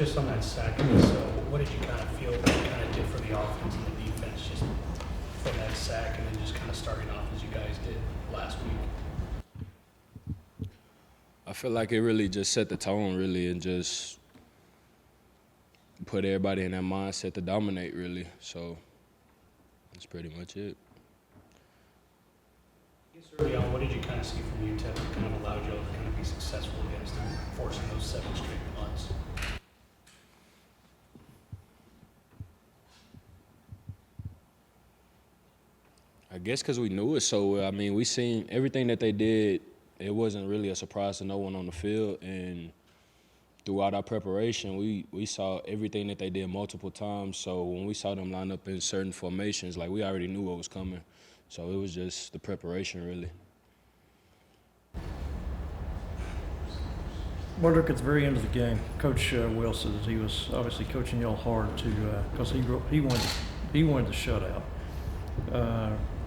just on that sack, so what did you kind of feel that you kind of did for the offense and the defense just from that sack and then just kind of starting off as you guys did last week? I feel like it really just set the tone, really, and just put everybody in that mindset to dominate, really. So that's pretty much it. Early on, what did you kind of see from UTEP that kind of allowed you all to kind of be successful against them, forcing those 7 straight punts? I guess because we knew it so well. I mean, we seen everything that they did. It wasn't really a surprise to no one on the field. And throughout our preparation, we saw everything that they did multiple times. So when we saw them line up in certain formations, like we already knew what was coming. So it was just the preparation, really. Broderick, at the very end of the game, Coach Will says he was obviously coaching y'all hard because he wanted the shutout.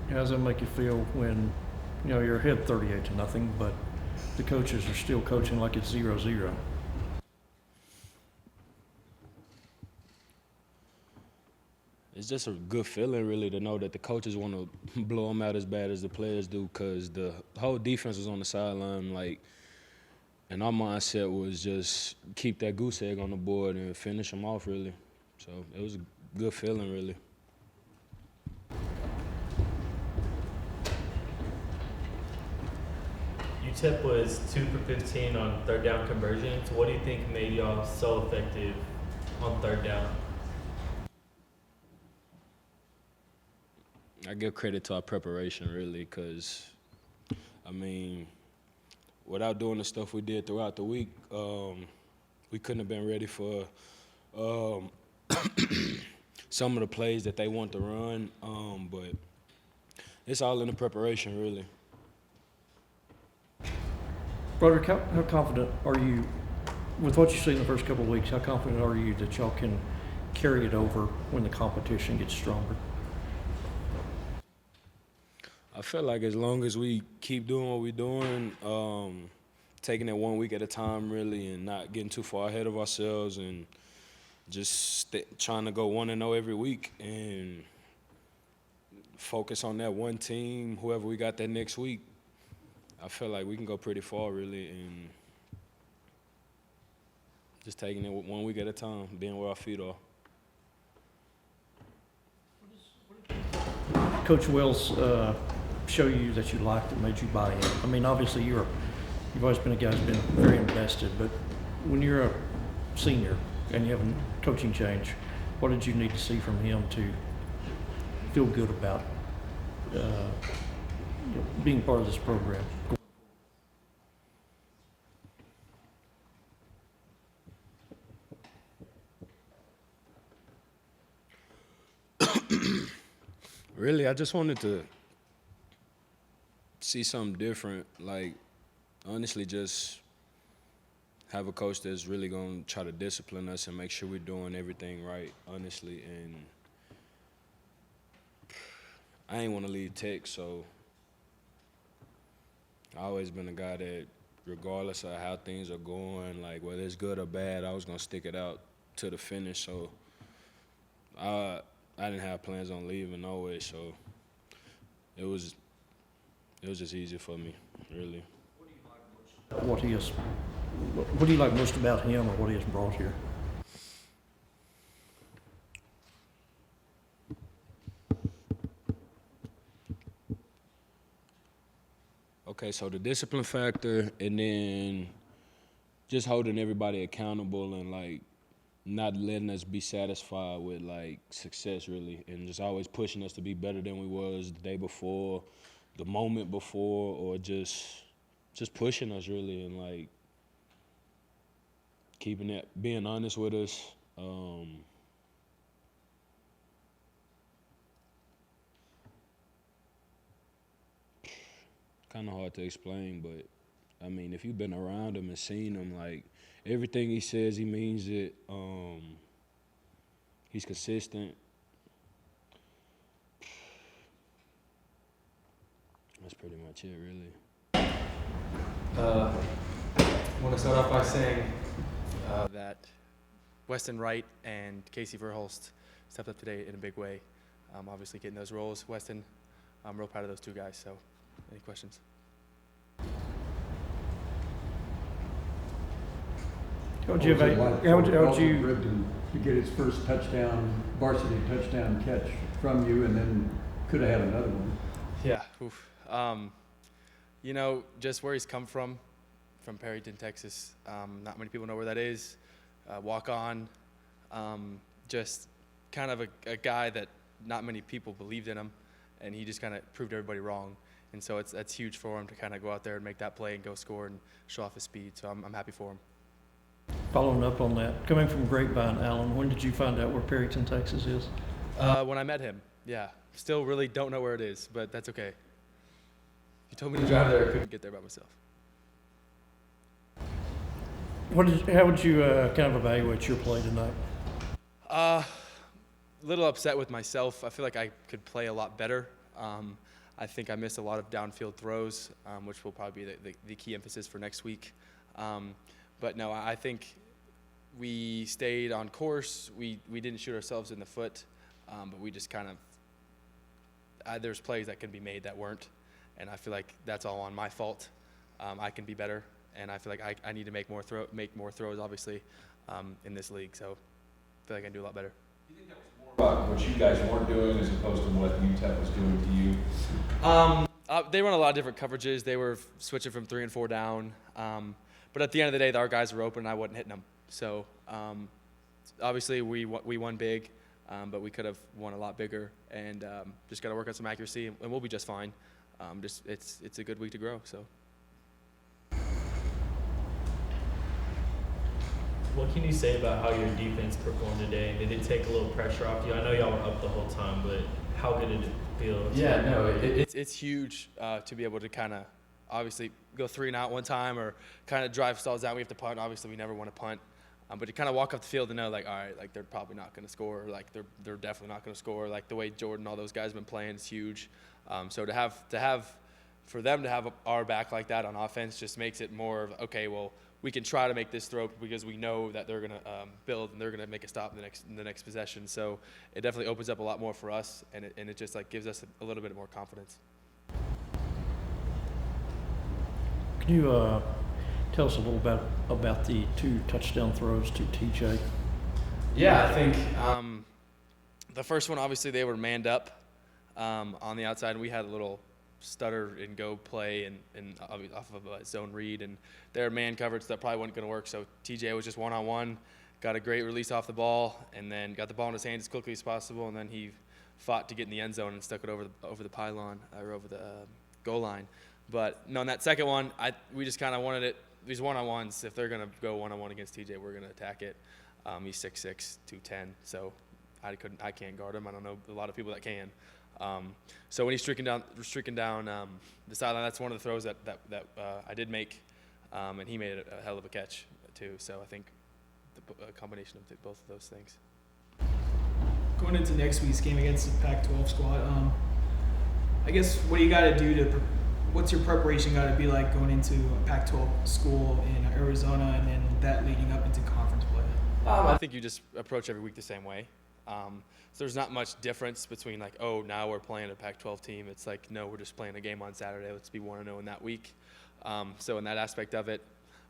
How does that make you feel when you're ahead 38-0, but the coaches are still coaching like it's 0-0? It's just a good feeling, really, to know that the coaches want to blow them out as bad as the players do, because the whole defense was on the sideline, and our mindset was just keep that goose egg on the board and finish them off, really. So it was a good feeling, really. UTEP was 2 for 15 on third down conversions. What do you think made y'all so effective on third down? I give credit to our preparation, really, because, I mean, without doing the stuff we did throughout the week, we couldn't have been ready for some of the plays that they want to run, but it's all in the preparation, really. Broderick, how confident are you, with what you see in the first couple of weeks, how confident are you that y'all can carry it over when the competition gets stronger? I feel like as long as we keep doing what we're doing, taking it 1 week at a time, really, and not getting too far ahead of ourselves, and just trying to go 1-0 every week and focus on that one team, whoever we got that next week, I feel like we can go pretty far, really, and just taking it 1 week at a time, being where our feet are. Coach Wells show you that you liked that made you buy in? I mean, obviously you've always been a guy who's been very invested, but when you're a senior and you have a coaching change, what did you need to see from him to feel good about being part of this program? Really, I just wanted to see something different. Honestly, just have a coach that's really going to try to discipline us and make sure we're doing everything right, honestly. And I ain't want to leave Tech, so I always been a guy that, regardless of how things are going, whether it's good or bad, I was going to stick it out to the finish. So I didn't have plans on leaving no way, so it was just easy for me, really. What do you like most about him or what he has brought here? Okay, so the discipline factor, and then just holding everybody accountable and not letting us be satisfied with success, really, and just always pushing us to be better than we was the day before, the moment before, or just pushing us, really, and keeping it, being honest with us. Kind of hard to explain, but I mean, if you've been around him and seen him, everything he says, he means it. He's consistent. That's pretty much it, really. I want to start off by saying that Weston Wright and Casey Verhulst stepped up today in a big way. Obviously getting those roles. Weston, I'm real proud of those two guys. So, any questions? How would you, Brigden to get his first touchdown, varsity touchdown catch from you, and then could have had another one? Yeah. Oof. You know, just where he's come from Perryton, Texas. Not many people know where that is. Walk on. Just kind of a guy that not many people believed in him, and he just kind of proved everybody wrong. And so that's huge for him to kind of go out there and make that play and go score and show off his speed. So I'm happy for him. Following up on that, coming from Grapevine, Allen, when did you find out where Perryton, Texas is? When I met him, yeah. Still really don't know where it is, but that's okay. If you told me to drive there, I couldn't get there by myself. How would you kind of evaluate your play tonight? A little upset with myself. I feel like I could play a lot better. I think I missed a lot of downfield throws, which will probably be the key emphasis for next week. But no, I think we stayed on course. We didn't shoot ourselves in the foot, but we just kind of there's plays that can be made that weren't, and I feel like that's all on my fault. I can be better, and I feel like I need to make more throws, obviously, in this league. So I feel like I can do a lot better. Do you think that was more about what you guys weren't doing as opposed to what UTEP was doing to you? They run a lot of different coverages. They were switching from 3 and 4 down. But at the end of the day, our guys were open, and I wasn't hitting them. So obviously we won big, but we could have won a lot bigger. And just got to work on some accuracy, and we'll be just fine. It's a good week to grow. So. What can you say about how your defense performed today? Did it take a little pressure off you? I know y'all were up the whole time, but how good did it feel? Yeah, no, it's huge to be able to kind of obviously go 3 and out one time or kind of drive stalls out. We have to punt. Obviously, we never want to punt. But to kind of walk up the field and know, like, all right, like they're probably not going to score. Like they're definitely not going to score. Like the way Jordan, all those guys have been playing is huge. So for them to have our back like that on offense just makes it more of, okay, well, we can try to make this throw because we know that they're going to build and they're going to make a stop in the next possession. So it definitely opens up a lot more for us, and it just like gives us a little bit more confidence. Can you tell us a little bit about the 2 touchdown throws to TJ? Yeah, I think the first one, obviously, they were manned up on the outside, and we had a little stutter and go play and off of a zone read, and their man coverage that probably wasn't going to work. So TJ was just one-on-one, got a great release off the ball, and then got the ball in his hands as quickly as possible, and then he fought to get in the end zone and stuck it over the pylon or over the goal line. But no, in that second one, we just kind of wanted it. These one-on-ones, if they're going to go one-on-one against TJ, we're going to attack it. He's 6'6", 210, so I can't guard him. I don't know a lot of people that can. So when he's streaking down the sideline, that's one of the throws that I did make, and he made a hell of a catch too. So I think a combination of both of those things. Going into next week's game against the Pac-12 squad, I guess what do you got to do what's your preparation got to be like going into a Pac-12 school in Arizona and then that leading up into conference play? I think you just approach every week the same way. So there's not much difference between like, oh, now we're playing a Pac-12 team. It's like, no, we're just playing a game on Saturday. Let's be 1-0 in that week. So in that aspect of it,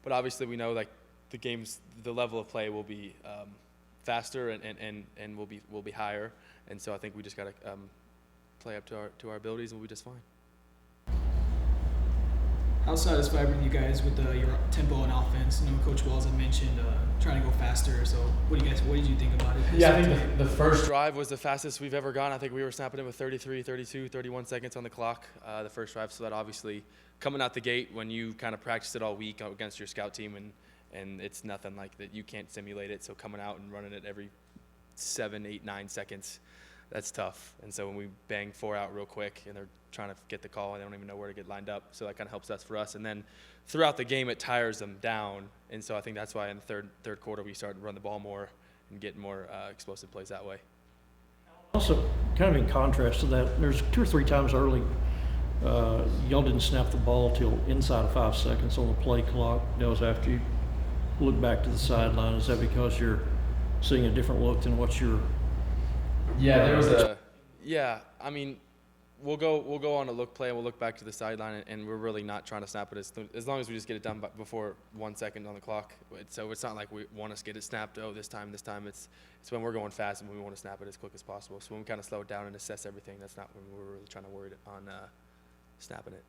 but obviously we know like the level of play will be faster and will be higher. And so I think we just got to play up to our abilities, and we'll be just fine. How satisfied were you guys with your tempo and offense? You know, Coach Wells had mentioned trying to go faster. So what did you think about it? Yeah, I think the first drive was the fastest we've ever gone. I think we were snapping it with 33, 32, 31 seconds on the clock, the first drive. So that obviously coming out the gate when you kind of practice it all week against your scout team and it's nothing like that. You can't simulate it. So coming out and running it every 7, 8, 9 seconds, that's tough. And so when we bang 4 out real quick and they're trying to get the call and they don't even know where to get lined up, so that kind of helps us for us. And then throughout the game, it tires them down. And so I think that's why in the third quarter we started to run the ball more and get more explosive plays that way. Also, kind of in contrast to that, there's 2 or 3 times early y'all didn't snap the ball till inside of 5 seconds on the play clock. That was after you look back to the sideline. Is that because you're seeing a different look than what you're. Yeah, there was a. Yeah, I mean, we'll go on a look play and we'll look back to the sideline and we're really not trying to snap it as long as we just get it done before 1 second on the clock. So it's not like we want to get it snapped. Oh, this time. It's when we're going fast and we want to snap it as quick as possible. So when we kind of slow it down and assess everything, that's not when we're really trying to worry on snapping it.